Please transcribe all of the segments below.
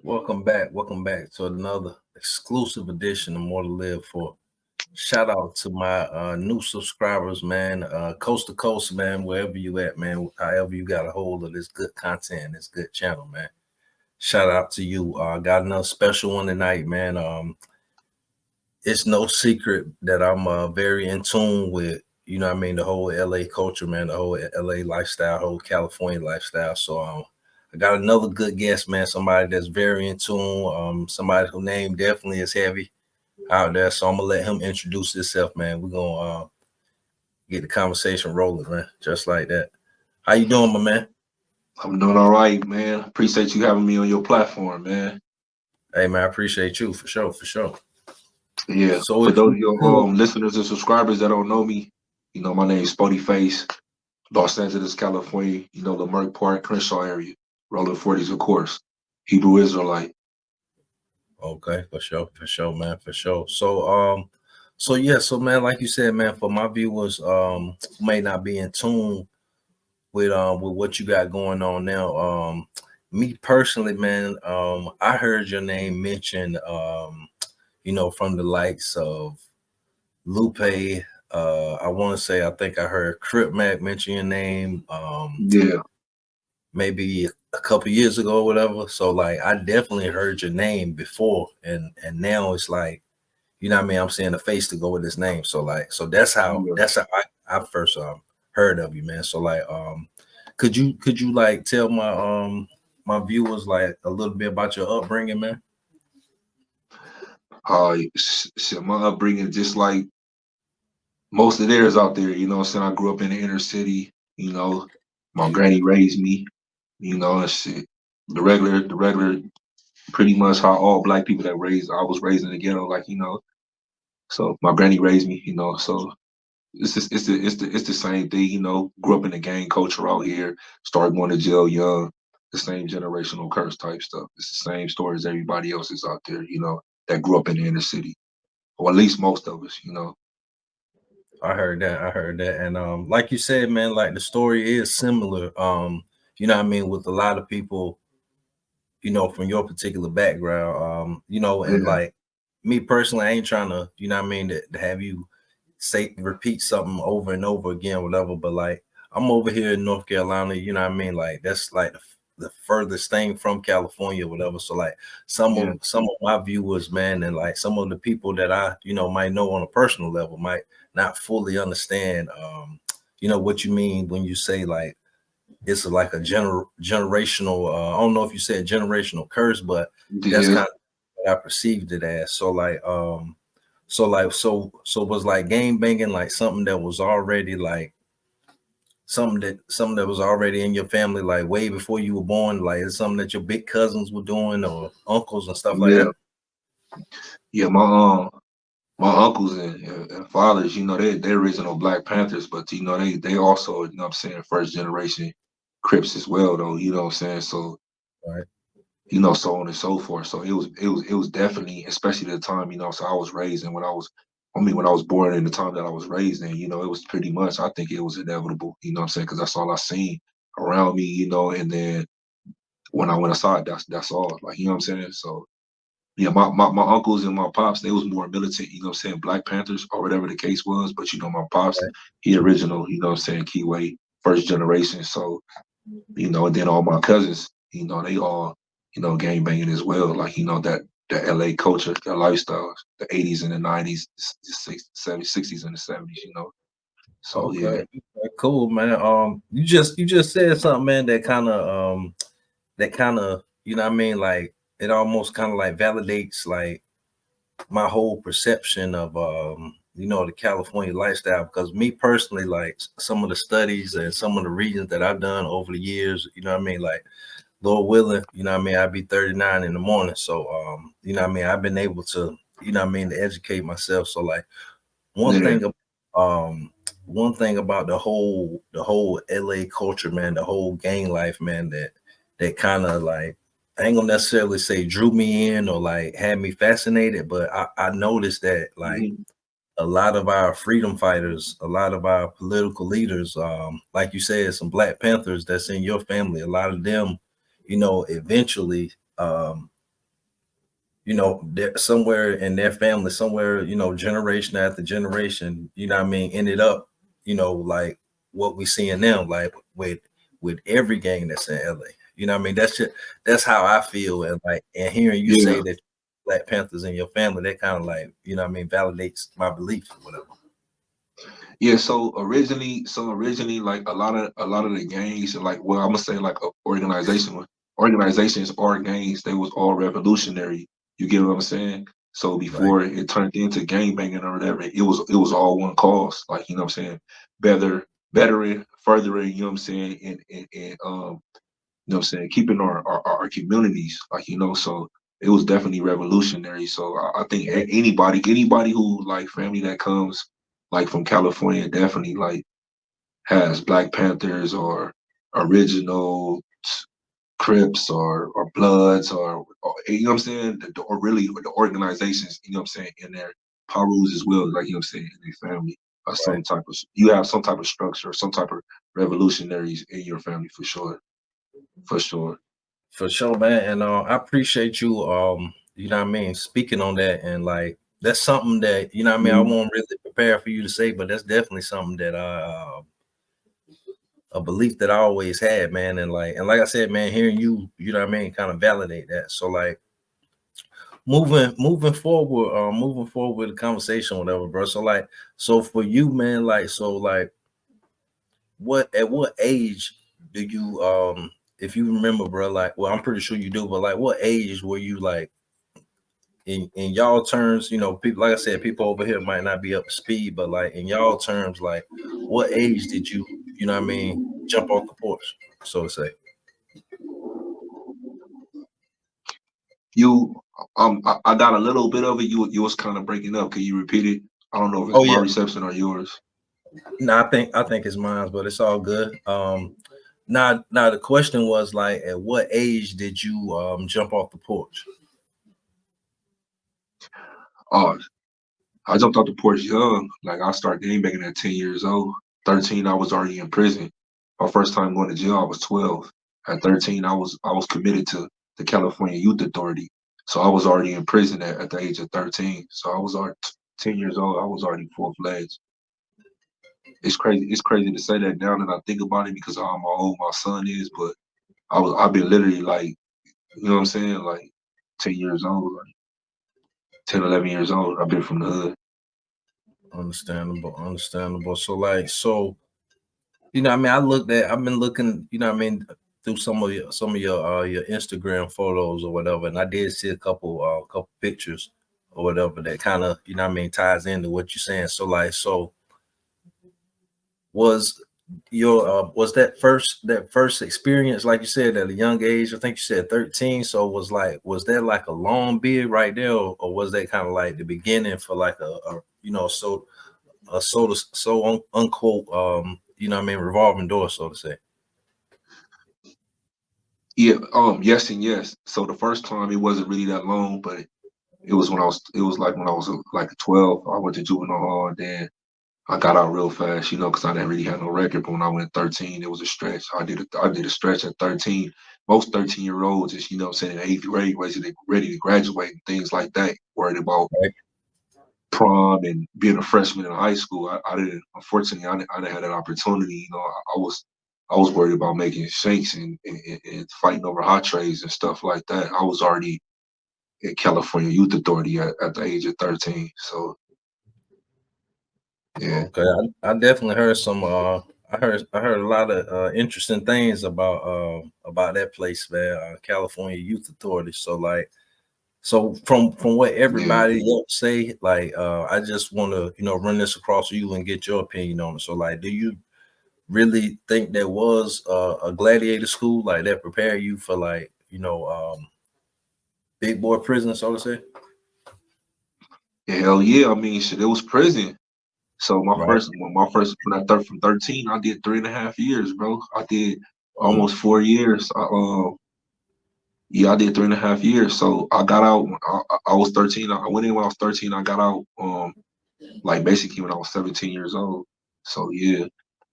Welcome back to another exclusive edition of More to Live For. Shout out to my new subscribers, man, coast to coast, man, wherever you at, man, however you got a hold of this good content, this good channel, man. Shout out to you. Got another special one tonight, man. It's no secret that I'm very in tune with, the whole LA culture, man, the whole LA lifestyle, whole California lifestyle. So I got another good guest, man, somebody that's very in tune, somebody whose name definitely is heavy out there. So I'm gonna let him introduce himself, man. We're gonna get the conversation rolling, man. Just like that. How you doing, my man? I'm doing all right, man. Appreciate you having me on your platform, man. Hey man, I appreciate you for sure, for sure. Yeah. So For if those you of your could, listeners and subscribers that don't know me, my name is Spoety Face, Los Angeles, California, the Merck Park, Crenshaw area. Rolling 40s, of course. Hebrew Israelite. okay, for sure, man, for sure. So yeah, so man, like you said, man, for my viewers who may not be in tune with what you got going on now, me personally, man, I heard your name mentioned from the likes of Lupe. I want to say I think I heard Crip Mac mention your name. Yeah. Maybe a couple years ago or whatever. So like I definitely heard your name before, and now it's like I'm seeing a face to go with his name. So like Yeah. that's how I first heard of you, man. So like could you like tell my viewers like a little bit about your upbringing, man? Shit, my upbringing, just like most of theirs out there, what I'm saying? I grew up in the inner city, my granny raised me, and shit. The regular pretty much how all black people I was raised in the ghetto, so my granny raised me, so it's the same thing, grew up in the gang culture out here, started going to jail young, the same generational curse type stuff. It's the same story as everybody else is out there, that grew up in the inner city, or at least most of us. I heard that. I heard that. And like you said, man, like the story is similar. With a lot of people, from your particular background. And Yeah, like me personally, I ain't trying to, to have you say repeat something over and over again, whatever. But like I'm over here in North Carolina, like that's like the furthest thing from California, whatever. So like yeah, some of my viewers, man, and like some of the people that I, might know on a personal level might not fully understand what you mean when you say like it's like a generational I don't know if you said generational curse, but that's yeah. kind of what I perceived it as. So was like game banging like something that was already like something that was already in your family like way before you were born, like it's something that your big cousins were doing or uncles and stuff like Yeah, that. yeah. My uncles and fathers, they're original Black Panthers, but they also, what I'm saying, first generation Crips as well, though, what I'm saying? So, Right. so on and so forth. So it was definitely, especially the time, so I was raised, and when I was born in the time that I was raised in, it was pretty much, I think it was inevitable, what I'm saying? Because that's all I seen around me, and then when I went outside, that's all, like, what I'm saying? So yeah, my uncles and my pops, they was more militant, what I'm saying, Black Panthers or whatever the case was. But my pops, Right. he original, what I'm saying, Keyway, first generation. So, and then all my cousins, they all, gang banging as well. Like, that LA culture, their lifestyles, the 80s and the 90s, the 60s, 70s, 60s and the 70s. So Okay. yeah. Okay, cool, man. You just said something, man, that kind of like it almost kind of like validates like my whole perception of the California lifestyle, because me personally, like some of the studies and some of the readings that I've done over the years, like Lord willing, I'd be 39 in the morning. So I've been able to, to educate myself. So like one Yeah. thing um one thing about the whole LA culture, man, the whole gang life, man, that kind of like I ain't gonna necessarily say drew me in or like had me fascinated, but I noticed that like Mhm. a lot of our freedom fighters, a lot of our political leaders, like you said, some Black Panthers that's in your family, a lot of them, eventually, you know, somewhere in their family, somewhere, you know, generation after generation, you know what I mean, ended up, you know, like what we see in them, like with every gang that's in LA. You know what I mean? That's how I feel. And like, and hearing you Yeah. say that Black Panthers in your family, that kind of like, you know what I mean, validates my beliefs or whatever. Yeah, so originally, like a lot of the gangs, like, well, I'm gonna say like organizations or gangs, they was all revolutionary. You get what I'm saying? So Right, before it turned into gang banging or whatever, it was all one cause. Like, you know what I'm saying? Bettering, furthering, you know what I'm saying, and you know what I'm saying, keeping our communities, like, so it was definitely revolutionary. So I think right, anybody who like family that comes like from California definitely like has Black Panthers or original Crips or Bloods or you know what I'm saying, or really the organizations, you know what I'm saying, in their Parus as well, like, you know what I'm saying, in their family, or right. some type of, you have some type of structure, some type of revolutionaries in your family for sure, for sure. For sure, man. And I appreciate you, you know what I mean, speaking on that. And like, that's something that, you know what I mean, I Mhm. won't really prepare for you to say, but that's definitely something that a belief that I always had, man. And like I said, man, hearing you, you know what I mean, kind of validate that. So like moving forward with the conversation, whatever, bro. So like, so for you, man, like, so like, what at what age do you, if you remember, bro, like, well, I'm pretty sure you do, but like, what age were you like in y'all terms? You know, people, like I said, people over here might not be up to speed, but like in y'all terms, like, what age did you, you know what I mean, jump off the porch, so to say? You, I got a little bit of it. You was kind of breaking up. Can you repeat it? I don't know if it's Oh my yeah. reception or yours. No, I think it's mine, but it's all good. Now the question was like, at what age did you jump off the porch? Oh, I jumped off the porch young. Like, I started game banging at 10 years old. 13, I was already in prison. My first time going to jail, I was 12. At 13, I was committed to the California Youth Authority. So I was already in prison at the age of 13. So I was already 10 years old. I was already full fledged. It's crazy. It's crazy to say that now that I think about it because of how old my son is. But I've been literally like, you know what I'm saying, like 10 years old, like 10, 11 years old. I've been from the hood. Understandable, understandable. So like, so you know, what I mean, I've been looking, you know, what I mean, through some of your Instagram photos or whatever, and I did see a couple pictures or whatever that kind of, you know, what I mean, ties into what you're saying. So like, so was was that first experience, like you said, at a young age? I think you said 13. So was that like a long bid right there, or was that kind of like the beginning for like a you know, so a unquote, you know what I mean, revolving door, so to say? Yeah, yes and yes. So the first time it wasn't really that long, but it was like when I was like 12, I went to juvenile hall, and then I got out real fast, because I didn't really have no record. But when I went 13, it was a stretch. I did a stretch at 13. Most 13-year-olds is, what I'm saying, in eighth grade, ready to graduate and things like that, worried about Right. prom and being a freshman in high school. I didn't, unfortunately, I didn't have that opportunity. I was worried about making shakes and fighting over hot trays and stuff like that. I was already in California Youth Authority at the age of 13. So yeah, Okay, I definitely heard some. I heard a lot of interesting things about that place, man. California Youth Authority. So like, so from what yeah, everybody else say, like, I just want to, you know, run this across you and get your opinion on it. So like, do you really think there was a gladiator school like that prepare you for, like, you know, big boy prison, so to say? yeah, hell yeah. I mean, shit, it was prison. So Right. when I from 13, I did 3.5 years, bro. I did Mm, almost 4 years. Yeah, I did 3.5 years. So I got out. I was 13. I went in when I was 13. I got out. Like basically when I was 17 years old. So yeah,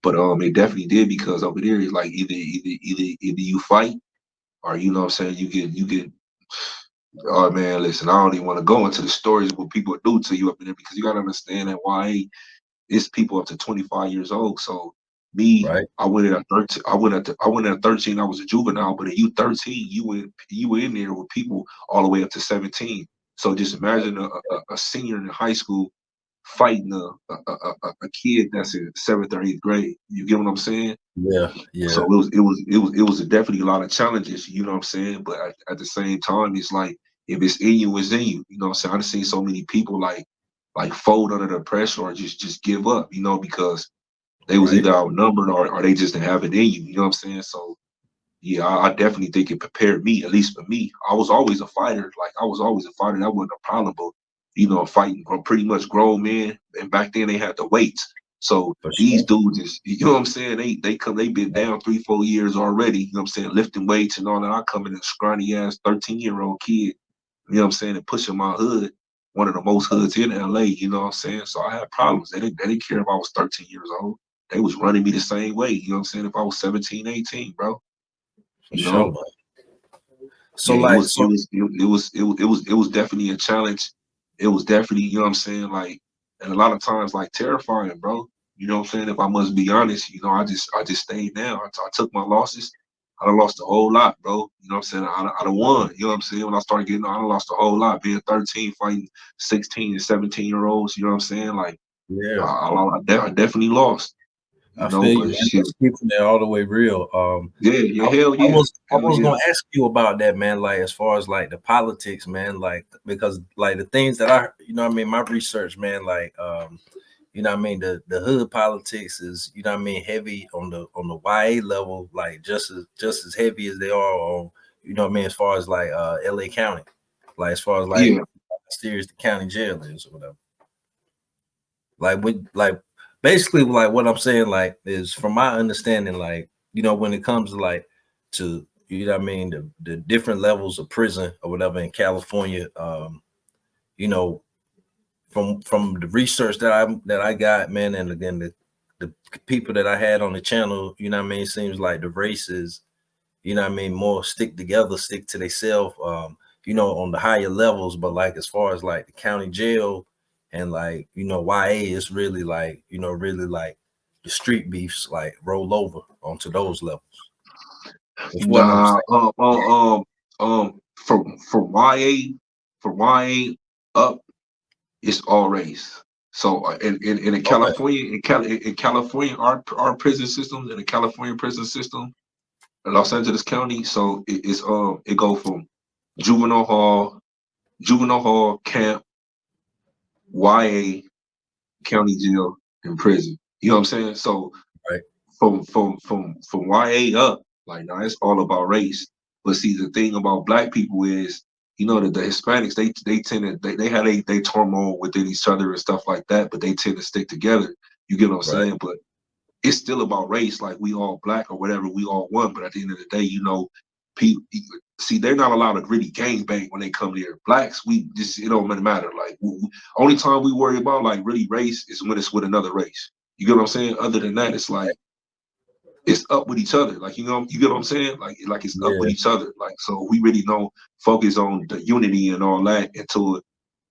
but it definitely did because over there it's like either you fight or, you know what I'm saying, you get Oh man, listen, I don't even want to go into the stories what people do to you up in there because you gotta understand that YA it's people up to 25 years old. So me, Right. I went in at 13. I went in at 13. I was a juvenile, but at you 13, you were in there with people all the way up to 17. So just imagine a senior in high school fighting a kid that's in seventh or eighth grade. You get what I'm saying? Yeah, So yeah, it was definitely a lot of challenges, you know what I'm saying? But at the same time, it's like if it's in you, it's in you. You know what I'm saying? I've seen so many people like fold under the pressure or just give up, because they was right, either outnumbered or they just didn't have it in you. You know what I'm saying? So yeah, I definitely think it prepared me, at least for me. I was always a fighter. Like I was always a fighter. That wasn't a problem. But fighting pretty much grown men, and back then they had the weights. So for these sure. dudes is, you know what I'm saying? They been down 3-4 years already. You know what I'm saying? Lifting weights and all that. I come in a scrawny ass 13-year-old kid. You know what I'm saying? And pushing my hood, one of the most hoods in LA. You know what I'm saying? So I had problems. They didn't care if I was 13 years old. They was running me the same way. You know what I'm saying? If I was 17, 18, bro. For You sure, know, man. So yeah, it like, was it so was it, it was it, was- it was definitely a challenge. It was definitely, you know what I'm saying, like, and a lot of times like terrifying, bro. You know what I'm saying? If I must be honest, I just stayed down. I took my losses. I done lost a whole lot, bro. You know what I'm saying? I done won. You know what I'm saying? When I started getting on, I done lost a whole lot. Being 13, fighting 16 and 17-year-olds. You know what I'm saying? Like yeah, I definitely lost. I feel you, But man. shit, That's keeping it all the way real. yeah, I, yeah, hell I yeah, was I hell was yeah, gonna ask you about that, man. Like as far as like the politics, man. Like because like the things that what I mean, my research, man. Like what I mean, the hood politics is what I mean heavy on the YA level, like just as heavy as they are on what I mean as far as like LA County, like as far as like yeah. serious the county jail is or whatever. Like with like basically like what I'm saying like is from my understanding like when it comes to like to what I mean the different levels of prison or whatever in California you know from the research that I got, man, and again the people that I had on the channel, what I mean, seems like the races, what I mean, more stick together, stick to themselves, on the higher levels. But like as far as like the county jail and like, YA is really like, really like the street beefs like roll over onto those levels. That's what I'm Nah, saying. from YA up, it's all race. So in Okay. California, in California, our prison system, in the California prison system, in Los Angeles County, so it go from juvenile hall, camp, YA, county jail, and prison. You know what I'm saying? So Right. from YA up, like now it's all about race. But see, the thing about black people is, that the Hispanics they tend to they have they turmoil within each other and stuff like that, but they tend to stick together. You get what I'm Right. saying? But it's still about race. Like we all black or whatever, we all one. But at the end of the day, people see they're not allowed to really gang bang when they come here. Blacks, we just it don't really matter. Like only time we worry about like really race is when it's with another race. You get what I'm saying? Other than that, it's like it's up with each other. Like you get what I'm saying? Like it's up with Yeah. each other. Like so we really don't focus on the unity and all that until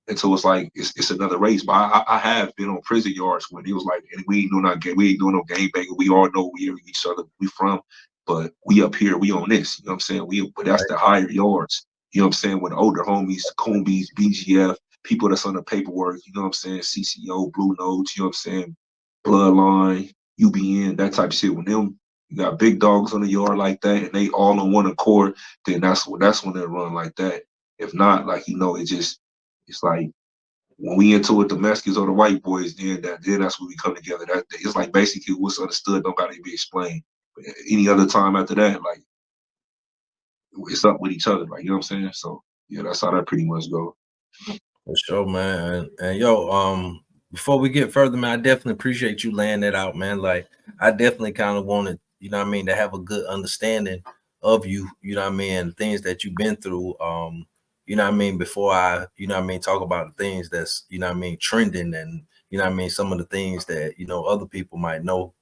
it's like it's another race. But I have been on prison yards when it was like, and we ain't doing no game banging. We all know where each other we from, but we up here, we on this. You know what I'm saying? But that's Right. the higher yards. You know what I'm saying? With older homies, Coombies, BGF, people that's on the paperwork. You know what I'm saying? CCO, Blue Notes. You know what I'm saying? Bloodline, UBN, that type of shit. When them you got big dogs on the yard like that, and they all on one accord, then that's when they run like that. If not, like it's like when we into it, the Mexicans or the white boys, then that's when we come together. That it's like basically what's understood don't gotta be explained. But any other time after that, like it's up with each other, like you know what I'm saying. So yeah, that's how that pretty much go. For sure, man. And yo, before we get further, man, I definitely appreciate you laying that out, man. Like, I definitely kind of wanted, what I mean, to have a good understanding of you, what I mean, and the things that you've been through. What I mean, before I, what I mean, talk about the things that's, what I mean, trending and what I mean, some of the things that, other people might know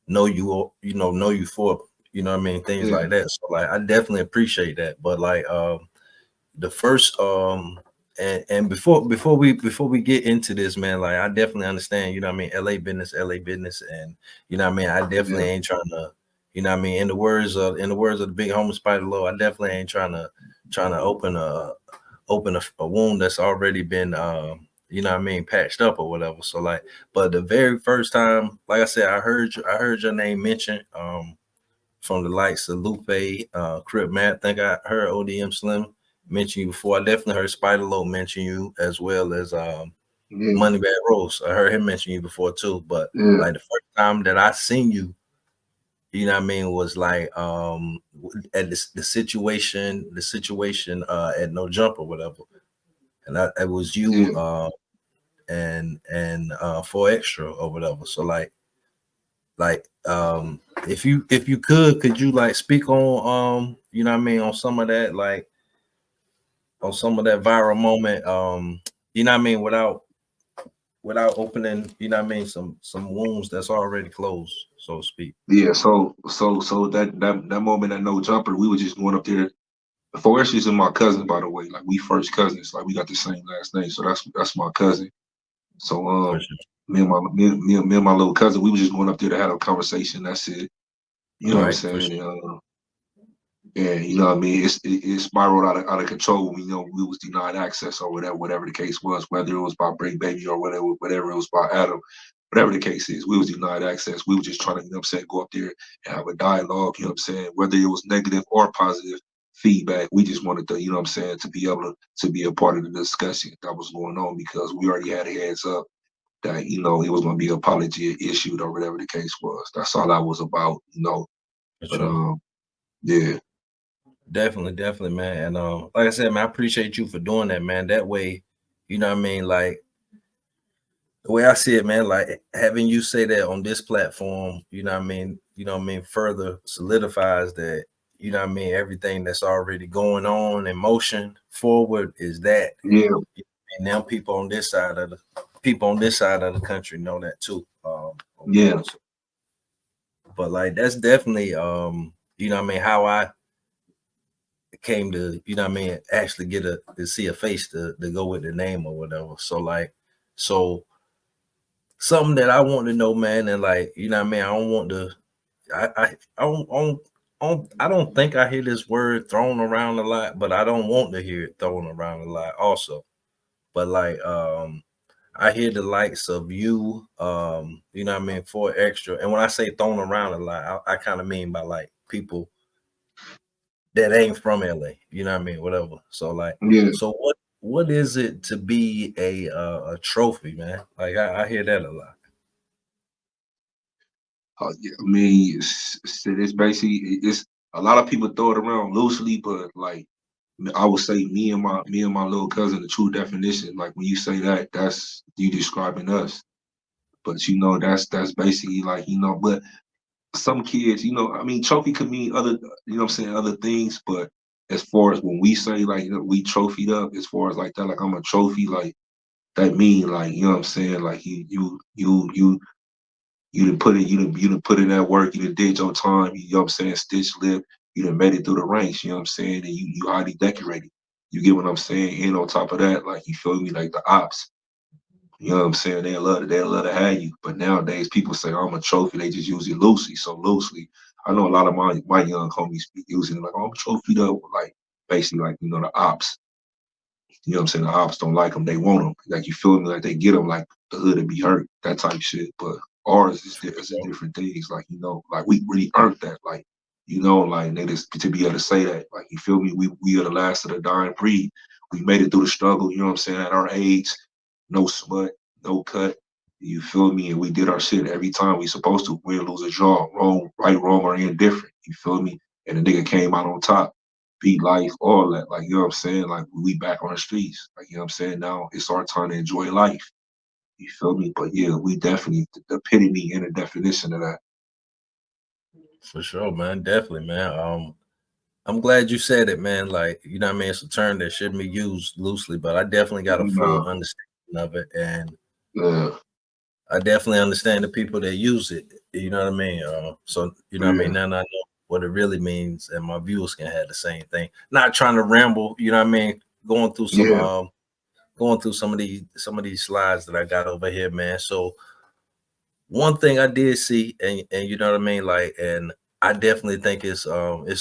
you or, know you for, what I mean, things Yeah, like that. So like I definitely appreciate that. But like the first and before we get into this, man, like I definitely understand, you know what I mean, LA business, and you know what I mean, I definitely Yeah, ain't trying to, you know what I mean, in the words of the big homie Spider Low, I definitely ain't trying to open a wound that's already been you know what I mean, patched up or whatever. So like, but the very first time, like I said, I heard your name mentioned from the likes of Lupe, Crip Matt. I think I heard ODM Slim mention you before. I definitely heard Spider Low mention you, as well as yeah, Money Bad Rose. I heard him mention you before too. But yeah, like the first time that I seen you, you know what I mean, was like at the situation at No Jump or whatever. And it was you yeah. and 4 Extra or whatever. So like if you could you like speak on you know what I mean, on some of that, like on some of that viral moment, you know what I mean, without opening, you know what I mean, some wounds that's already closed, so to speak. Yeah, so that moment at No Jumper, we were just going up there. Forrest is my cousin, by the way. Like we first cousins. Like we got the same last name, so that's my cousin. So For sure. me and my little cousin, we was just going up there to have a conversation. That's it. You know what I'm Right, for saying? sure. And you know what I mean. It spiraled out of control. When, you know, we was denied access or whatever the case was. Whether it was by Break Baby or whatever it was by Adam. Whatever the case is, we was denied access. We were just trying to, you know what I'm saying, go up there and have a dialogue, you know what I'm saying, whether it was negative or positive feedback. We just wanted to, you know what I'm saying, to be able to be a part of the discussion that was going on, because we already had a heads up that, you know, it was going to be an apology issued or whatever the case was. That's all that was about, you know. For But sure. yeah, Definitely, man. And like I said, man, I appreciate you for doing that, man. That way, you know what I mean, like the way I see it, man, like having you say that on this platform, you know what I mean, further solidifies that, you know what I mean, everything that's already going on in motion forward is that. yeah, And now people on this side of the country know that too. Or whatever. yeah, So, but like that's definitely you know what I mean, how I came to, you know what I mean, actually get to see a face to go with the name or whatever. So like, so something that I want to know, man, and like, you know what I mean, I don't want to, I don't think I hear this word thrown around a lot, but I don't want to hear it thrown around a lot also. But like, I hear the likes of you, you know what I mean, 4 Extra. And when I say thrown around a lot, I kind of mean by like people that ain't from LA, you know what I mean, whatever. So like, yeah. so what is it to be a trophy, man? Like I hear that a lot. Yeah, I mean, it's basically it's a lot of people throw it around loosely, but like I would say, me and my little cousin, the true definition. Like when you say that, that's you describing us. But you know, that's basically like, you know. But some kids, you know, I mean, trophy could mean other, you know, what I'm saying, other things. But as far as when we say like, you know, we trophied up, as far as like that, like I'm a trophy, like that mean like, you know what I'm saying, like you done put it, you done put in that work, you done did your time, you know what I'm saying, stitch lip, you done made it through the ranks, you know what I'm saying, and you highly decorated. You get what I'm saying? And on top of that, like you feel me, like the ops, you know what I'm saying, they love to have you. But nowadays people say I'm a trophy, they just use it loosely, so loosely. I know a lot of my young homies be using it like, oh, I'm trophied up, like basically like, you know, the ops. You know what I'm saying? The ops don't like them. They want them. Like, you feel me? Like, they get them like the hood to be hurt, that type shit. But ours is a different things. Like, you know, like we really earned that. Like, you know, like they just to be able to say that. Like, you feel me? We are the last of the dying breed. We made it through the struggle. You know what I'm saying? At our age, no smut, no cut. You feel me? And we did our shit every time we supposed to. Win, lose, or draw, wrong, right, wrong, or indifferent. You feel me? And the nigga came out on top, beat life, all that. Like, you know what I'm saying? Like, we back on the streets. Like, you know what I'm saying? Now it's our time to enjoy life. You feel me? But yeah, we definitely the epitome and the definition of that. For sure, man. Definitely, man. I'm glad you said it, man. Like, you know what I mean? It's a term that shouldn't be used loosely, but I definitely got a full Nah, understanding of it. And yeah, I definitely understand the people that use it. You know what I mean? So you know what I mean? yeah, Now I know. what it really means, and my viewers can have the same thing. Not trying to ramble, you know what I mean? Going through some Yeah, going through some of these slides that I got over here, man. So one thing I did see, and you know what I mean, like, and I definitely think it's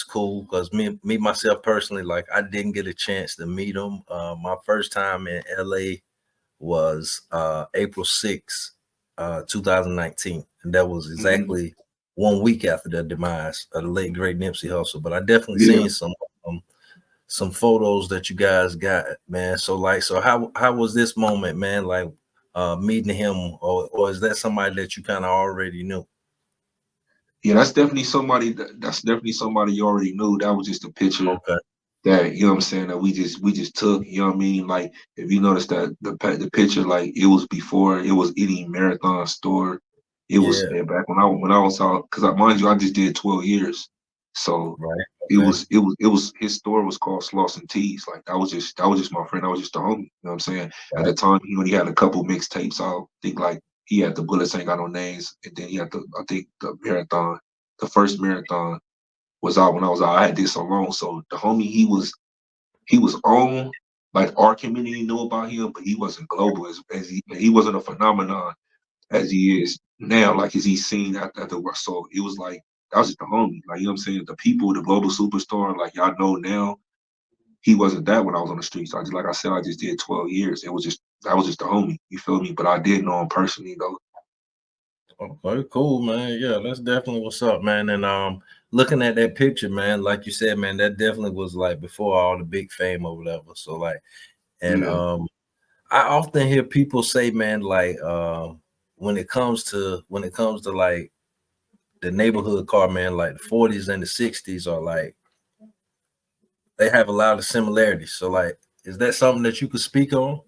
cool because me myself personally, like, I didn't get a chance to meet him. My first time in LA was April 6th, 2019, and that was hmm exactly 1 week after the demise of the late great Nipsey Hussle. But I definitely yeah. seen some photos that you guys got, man. So like, so how was this moment, man? Like meeting him, or is that somebody that you kind of already knew? Yeah, that's definitely somebody that's definitely somebody you already knew. That was just a picture Okay. that, you know what I'm saying, that we just took, you know what I mean? Like, if you notice that the picture, like, it was before it was any marathon store. It was Yeah. back when I was out, because mind you, I just did 12 years. So Right. it Okay. was it was it was his store was called Sloss and Tees. Like, that was just my friend. That was just a homie. You know what I'm saying? At Right. the time, he only had a couple mixtapes out. I think, like, he had the Bullets Ain't Got No Names, and then he had I think the marathon, the first marathon was out when I was out. I had this alone. So the homie, he was on, like, our community knew about him, but he wasn't global as he wasn't a phenomenon as he is now, like, as he's seen after. So it was like, that was just the homie. Like, you know what I'm saying? The people, the global superstar, like, y'all know now, he wasn't that when I was on the streets. I just, like I said, I just did 12 years. It was just That was just the homie. You feel me? But I did know him personally though. Okay, cool, man. Yeah, that's definitely what's up, man. And looking at that picture, man, like you said, man, that definitely was like before all the big fame or whatever. So like, and Yeah. I often hear people say, man, like when it comes to like the neighborhood car, man, like the 40s and the 60s are like they have a lot of similarities. So like, is that something that you could speak on?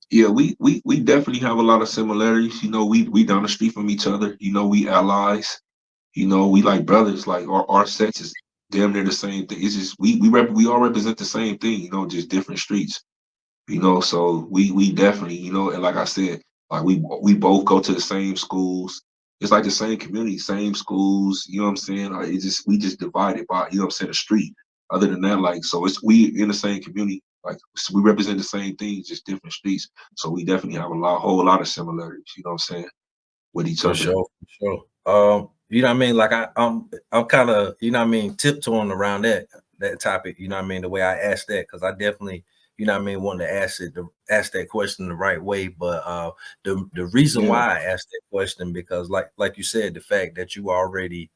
Yeah, we definitely have a lot of similarities. We down the street from each other. We allies. We like brothers. Like, our sex is damn near the same thing. It's just we all represent the same thing. Just different streets. So we definitely, and like I said, like, we both go to the same schools. It's like the same community, same schools. You know what I'm saying? Like, we just divided by, you know what I'm saying, the street. Other than that, like, so it's we in the same community. Like, so we represent the same things, just different streets. So we definitely have whole lot of similarities. You know what I'm saying, with each For other. sure, for sure. You know what I mean? Like I'm kind of, you know what I mean, tiptoeing around that topic, you know what I mean, the way I asked that, because I definitely, you know what I mean, wanted to ask that question the right way. But the reason Yeah, why I asked that question, because like you said, the fact that you already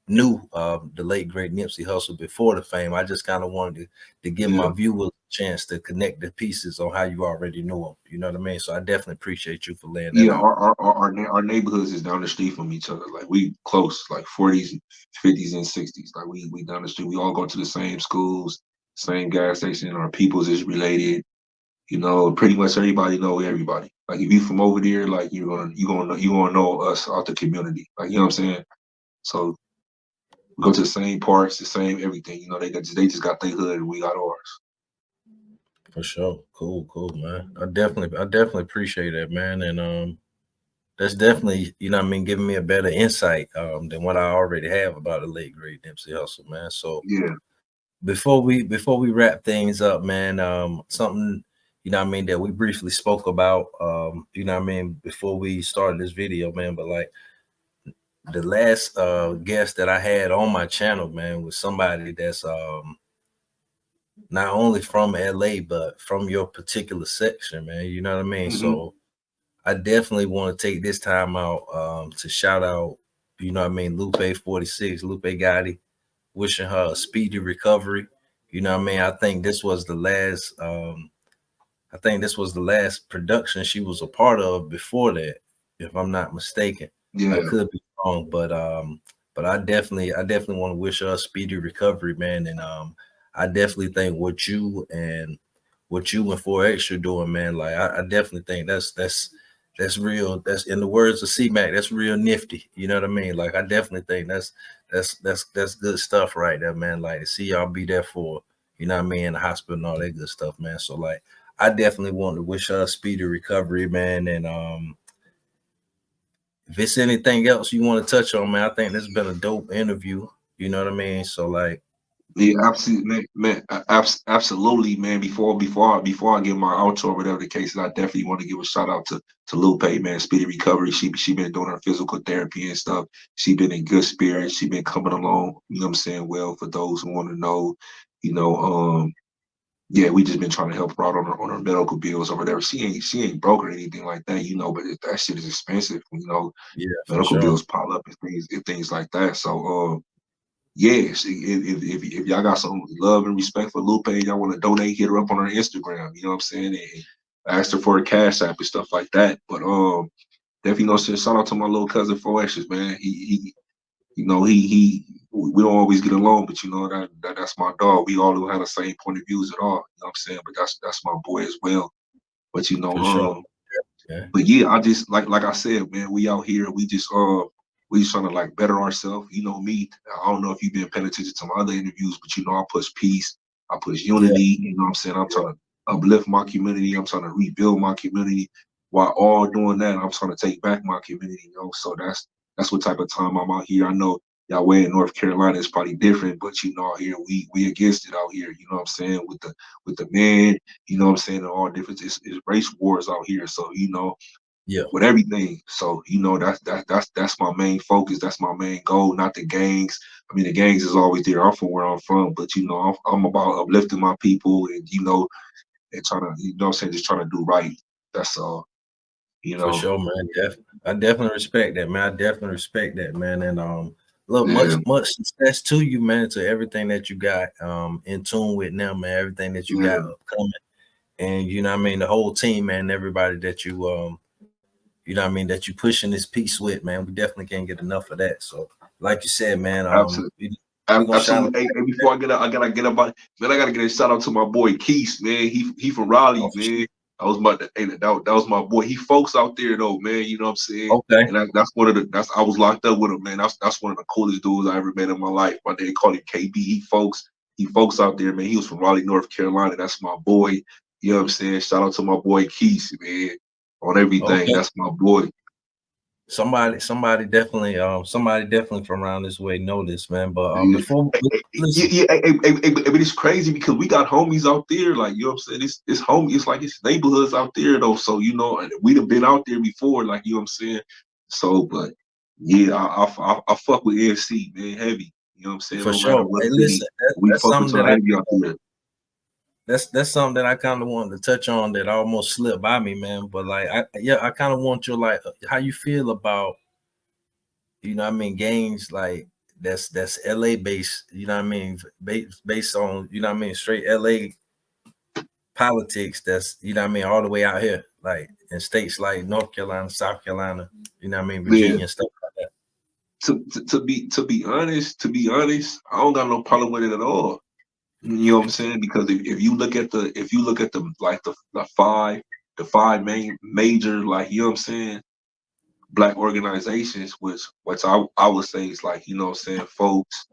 knew the late great Nipsey Hussle before the fame, I just kind of wanted to give my yeah. viewers a chance to connect the pieces on how you already knew him. You know what I mean? So I definitely appreciate you for laying that Yeah, out. our neighborhoods is down the street from each other. Like, we close, like 40s, 50s, and 60s. Like, we down the street. We all go to the same schools, same gas station. Our peoples is related. Pretty much everybody know everybody. Like, if you from over there, like, you gonna know us out the community. Like, you know what I'm saying? So we go to the same parks, the same everything. They just got their hood and we got ours. For sure. Cool, cool, man. I definitely appreciate that, man. And that's definitely, you know what I mean, giving me a better insight than what I already have about the late great Nipsey Hussle, man. So Yeah. before we wrap things up, man, something, you know what I mean, that we briefly spoke about, you know what I mean, before we started this video, man, but like the last guest that I had on my channel, man, was somebody that's not only from LA, but from your particular section, man. You know what I mean? Hmm. So I definitely want to take this time out to shout out, you know what I mean, Lupe 46, Lupe Gotti, wishing her a speedy recovery. You know what I mean? I think this was the last production she was a part of before that, if I'm not mistaken. I Yeah. could be wrong, but I definitely want to wish her a speedy recovery, man. And I definitely think what you and 4X are doing, man. Like I definitely think that's real. That's, in the words of C-Mac, that's real nifty. You know what I mean? Like I definitely think that's good stuff right there, man. Like to see y'all be there for, you know what I mean, in the hospital and all that good stuff, man. So like I definitely want to wish her a speedy recovery, man. And if it's anything else you want to touch on, man, I think this has been a dope interview. You know what I mean? So like, Yeah, absolutely, man, absolutely, man. Before I give my outro or whatever the case is, I definitely want to give a shout out to Lupe, man. Speedy recovery. She been doing her physical therapy and stuff. She been in good spirits. She been coming along. You know what I'm saying? Well, for those who want to know, you know, yeah, we just been trying to help her out on her medical bills or whatever. She ain't broke or anything like that, you know. But that shit is expensive. You know, yeah, for medical sure. bills pile up and things like that. So, yes, if y'all got some love and respect for Lupe, y'all want to donate, hit her up on her Instagram. You know what I'm saying? And ask her for a cash app and stuff like that. But definitely no shit. Shout out to my little cousin Foeshes, man. He you know he we don't always get along, but you know that's my dog. We all don't have the same point of views at all. You know what I'm saying? But that's my boy as well. But you know, For sure. Yeah. but yeah, I just like I said, man, we out here, we just trying to like better ourselves. You know me. I don't know if you've been paying attention to my other interviews, but you know I push peace, I push Yeah. unity, you know what I'm saying? I'm trying to uplift my community, I'm trying to rebuild my community. While all doing that, I'm trying to take back my community, you know. So that's what type of time I'm out here. I know y'all way in North Carolina is probably different, but you know, out here we against it out here, you know what I'm saying, with the men, you know what I'm saying, and all different it's race wars out here. So, you know, Yeah. with everything. So, you know, that's my main focus. That's my main goal, not the gangs. I mean, the gangs is always there. I'm from where I'm from, but you know, I'm about uplifting my people and you know, and trying to, you know what I'm saying, just trying to do right. That's all, you For know. sure, man. I definitely respect that, man. I definitely respect that, man. And look, Yeah, much success to you, man. To everything that you got in tune with now, man. Everything that you got yeah, upcoming, and you know what I mean, the whole team, man. Everybody that you know what I mean, that you pushing this piece with, man. We definitely can't get enough of that. So, like you said, man, absolutely. we gonna shine. Absolutely. Hey, before I gotta get up on, man, I gotta get a shout out to my boy Keith, man. He from Raleigh, man. I was about to, hey, that was my boy. He folks out there though, man. You know what I'm saying? Okay. And that's one of the that's I was locked up with him, man. That's one of the coolest dudes I ever met in my life. My they call him KB. He folks out there, man. He was from Raleigh, North Carolina. That's my boy. You know what I'm saying? Shout out to my boy Keith, man. On everything. Okay. That's my boy. Somebody definitely from around this way know this, man. But Yeah, before yeah, listen, yeah. But it's crazy because we got homies out there, like you know what I'm saying. It's homie. It's like it's neighborhoods out there though. So you know, and we'd have been out there before, like you know what I'm saying. So, but yeah, I fuck with NFC, man, heavy. You know what I'm saying. for No matter sure. what Hey, city, listen, we that's fuck with something that y'all heavy out there. that's something that I kind of wanted to touch on that almost slipped by me, man. But like, I kind of want your like how you feel about you know what I mean games like that's LA based. You know what I mean based on you know what I mean straight LA politics. That's you know what I mean all the way out here, like in states like North Carolina, South Carolina. You know what I mean Yeah. Virginia stuff like that. To be honest, I don't got no problem with it at all. You know what I'm saying? Because if you look at the like the five main major like you know what I'm saying black organizations, which I would say is like you know what I'm saying folks,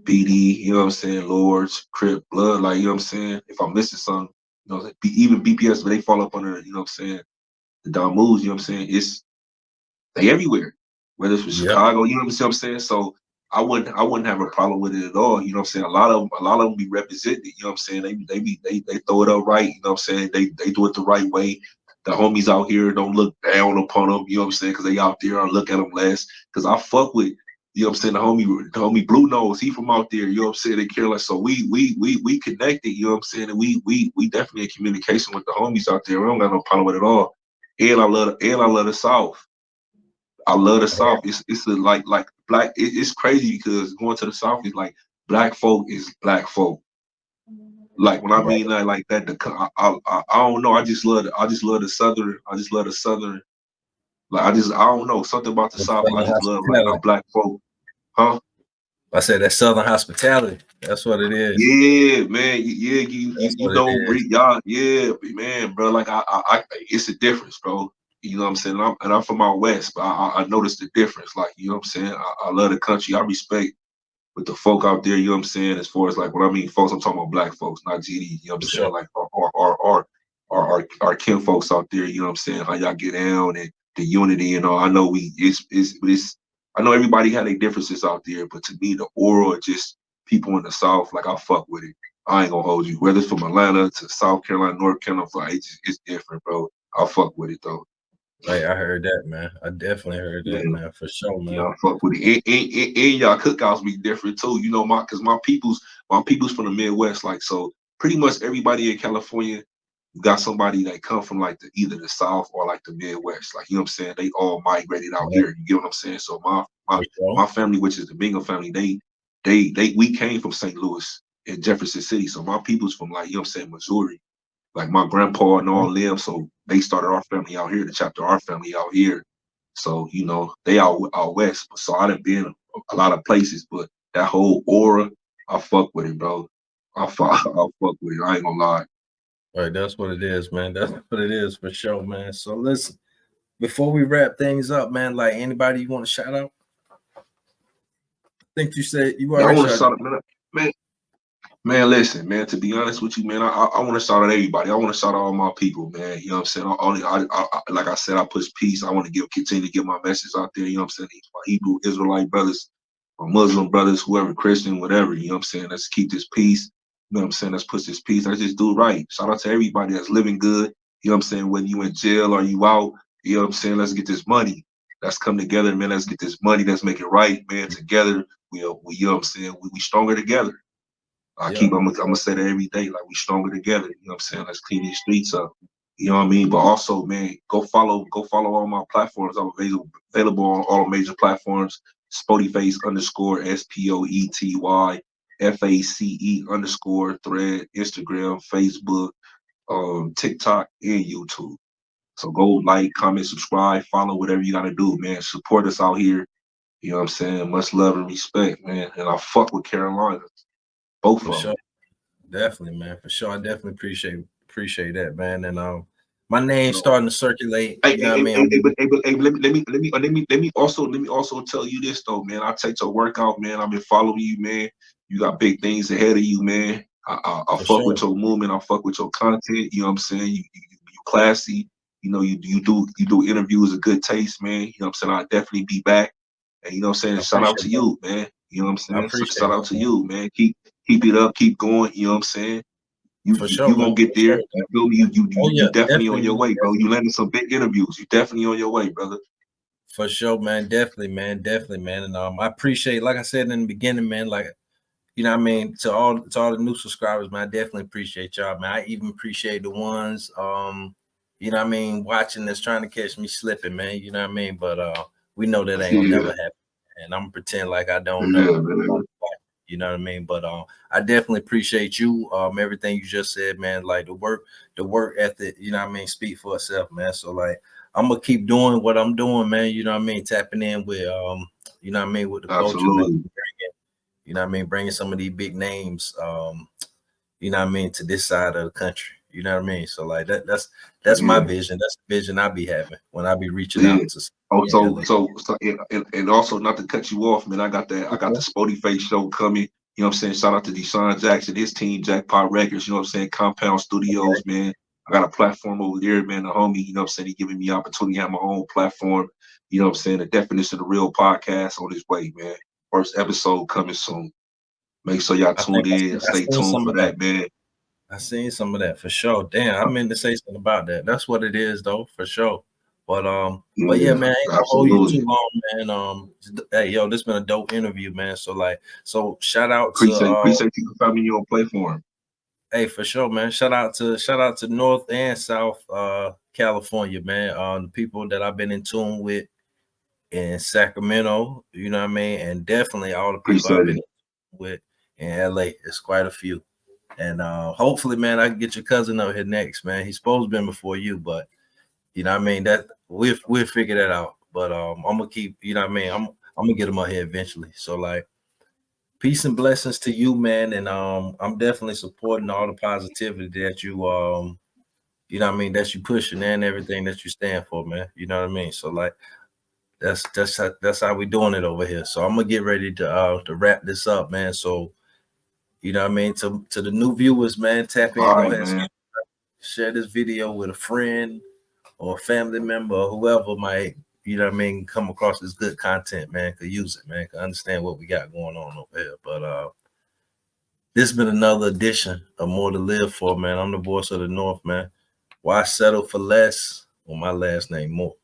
PD, you know what I'm saying, Lords, Crip, Blood, like you know what I'm saying. If I'm missing something, you know, even BPS, but they fall up under you know what I'm saying the Don Moves, you know what I'm saying. They everywhere, whether it's from Yep, Chicago, you know what I'm saying. So I wouldn't have a problem with it at all. You know what I'm saying. A lot of them be represented. You know what I'm saying. They throw it up right. You know what I'm saying. They do it the right way. The homies out here don't look down upon them. You know what I'm saying. Because they out there, I look at them less. Because I fuck with. You know what I'm saying. The homie Blue Nose, he from out there. You know what I'm saying. In Carolina, so we connected. You know what I'm saying. And we definitely in communication with the homies out there. We don't got no problem with it at all. And I love the South. I love the South. It's a, like black. It's crazy because going to the South is like black folk is black folk. Like when I right. mean that like that, I don't know. I just love the Southern. I just love the Southern. Like I don't know something about the The South. I Southern just love like how hospitality. black folk, huh? I said that Southern hospitality. That's what it is. Yeah, man. That's You what it don't is. breathe, y'all. Yeah, man, bro. Like it's a difference, bro. You know what I'm saying? I'm from out west, but I noticed the difference. Like you know what I'm saying? I love the country. I respect with the folk out there, you know what I'm saying? As far as like when I mean folks, I'm talking about black folks, not GD, you know what I'm For saying? sure. Like our kin folks out there, you know what I'm saying? How y'all get down and the unity and all. I know it's I know everybody had their differences out there, but to me the aura of just people in the South, like I fuck with it. I ain't gonna hold you. Whether it's from Atlanta to South Carolina, North Carolina, like, it's different, bro. I fuck with it though. Hey, I heard that, man. I definitely heard that, Yeah. man, for sure, man. Y'all fuck with it. And y'all cookouts be different too. You know, cause my people's from the Midwest, like, so pretty much everybody in California, you got somebody that come from like either the South or like the Midwest. Like, you know what I'm saying? They all migrated out Yeah, here. You get what I'm saying? So my my for sure. my family, which is the Bingham family, we came from St. Louis and Jefferson City. So my people's from, like, you know what I'm saying, Missouri. Like my grandpa and all them, so they started our family out here, the chapter our family out here. So, you know, they out west. So I done been a lot of places, but that whole aura, I fuck with it, bro. I fuck with it. I ain't gonna lie. Right, that's what it is, man. That's what it is for sure, man. So listen, before we wrap things up, man, like anybody you want to shout out? I think you said you Yeah, I already want to shouted. shout out, man. Man, listen, man. To be honest with you, man, I want to shout out everybody. I want to shout out all my people, man. You know what I'm saying? Like I said, I push peace. I want to continue to get my message out there. You know what I'm saying? My Hebrew Israelite brothers, my Muslim brothers, whoever, Christian, whatever. You know what I'm saying? Let's keep this peace. You know what I'm saying? Let's push this peace. Let's just do right. Shout out to everybody that's living good. You know what I'm saying? Whether you in jail or you out, you know what I'm saying? Let's get this money. Let's come together, man. Let's get this money. Let's make it right, man. Together, you know what I'm saying? We stronger together. Yeah, I'm gonna say that every day, like we stronger together. You know what I'm saying? Let's clean these streets up. You know what I mean? But also, man, go follow all my platforms. I'm available on all major platforms. Spoety Face underscore SPOETY FACE underscore thread, Instagram, Facebook, TikTok, and YouTube. So go like, comment, subscribe, follow, whatever you gotta do, man. Support us out here. You know what I'm saying? Much love and respect, man. And I fuck with Carolina, both for of sure. them. Definitely, man. For sure. I definitely appreciate that, man. And my name's starting to circulate. Hey, You know hey, what I hey, mean? hey, hey, let me also tell you this though, man. I take your workout, man. I've been following you, man. You got big things ahead of you, man. I For fuck with sure. your movement. I fuck with your content. You know what I'm saying? You classy. You know, you do interviews of good taste, man. You know what I'm saying? I'll definitely be back. And you know what I'm saying? I Shout out appreciate to that. you, man. You know what I'm I saying? So appreciate shout out that, to man. you, man. Keep it up, keep going. You know what I'm saying? For sure, You man. gonna get For sure, there. You man. feel me? Oh You yeah, definitely on definitely, your man. way, bro. You Definitely. landed some big interviews. You definitely on your way, brother. For sure, man. Definitely, man. Definitely, man. And I appreciate, like I said in the beginning, man, like you know what I mean, to all the new subscribers, man, I definitely appreciate y'all, man. I even appreciate the ones you know what I mean, watching that's trying to catch me slipping, man. You know what I mean? But we know that ain't gonna never Yeah, happen. And I'm gonna pretend like I don't know. yeah, man. You know what I mean? But I definitely appreciate you, everything you just said, man. Like the work ethic, you know what I mean, speak for itself, man. So like I'm gonna keep doing what I'm doing, man. You know what I mean? Tapping in with you know what I mean, with the culture, man. Absolutely. You know what I mean? Bringing some of these big names, you know what I mean, to this side of the country. You know what I mean? So like that's my Yeah, vision. That's the vision I be having when I be reaching yeah. out to Oh, in LA. and also not to cut you off, man. I got the Okay. Spoty Face show coming. You know what I'm saying? Shout out to Deshaun Jackson, his team, Jackpot Records. You know what I'm saying? Compound Okay. Studios, man. I got a platform over there, man. The homie, you know what I'm saying? He giving me opportunity to have my own platform. You know what I'm saying? The definition of the real podcast on his way, man. First episode coming soon. Make sure y'all I think tuned in. I Stay seen tuned some for of that. that, man. I seen some of that for sure. Damn, I meant to say something about that. That's what it is though, for sure. But yeah, Yeah, man, I ain't gonna hold you too absolutely. long, man. Hey, yo, this been a dope interview, man. So like, so shout out to Appreciate you for coming on platform. hey, for sure, man. Shout out to North and South California, man. The people that I've been in tune with in Sacramento, you know what I mean, and definitely all the people I've Appreciate been it. with in LA. It's quite a few. And hopefully, man, I can get your cousin up here next, man. He's supposed to been before you, but you know what I mean, that we'll figure that out. But I'm gonna keep, you know what I mean, I'm gonna get him up here eventually. So like peace and blessings to you, man. And I'm definitely supporting all the positivity that you know what I mean, that you pushing and everything that you stand for, man. You know what I mean? So like that's how we doing it over here. So I'm gonna get ready to wrap this up, man. So you know what I mean, to the new viewers, man, tap in, All go right, ahead and man. share this video with a friend or a family member or whoever might, you know what I mean, come across this good content, man, could use it, man, could understand what we got going on over here. But this has been another edition of More to Live For, man. I'm the voice of the North, man. Why settle for less? Well, my last name, More.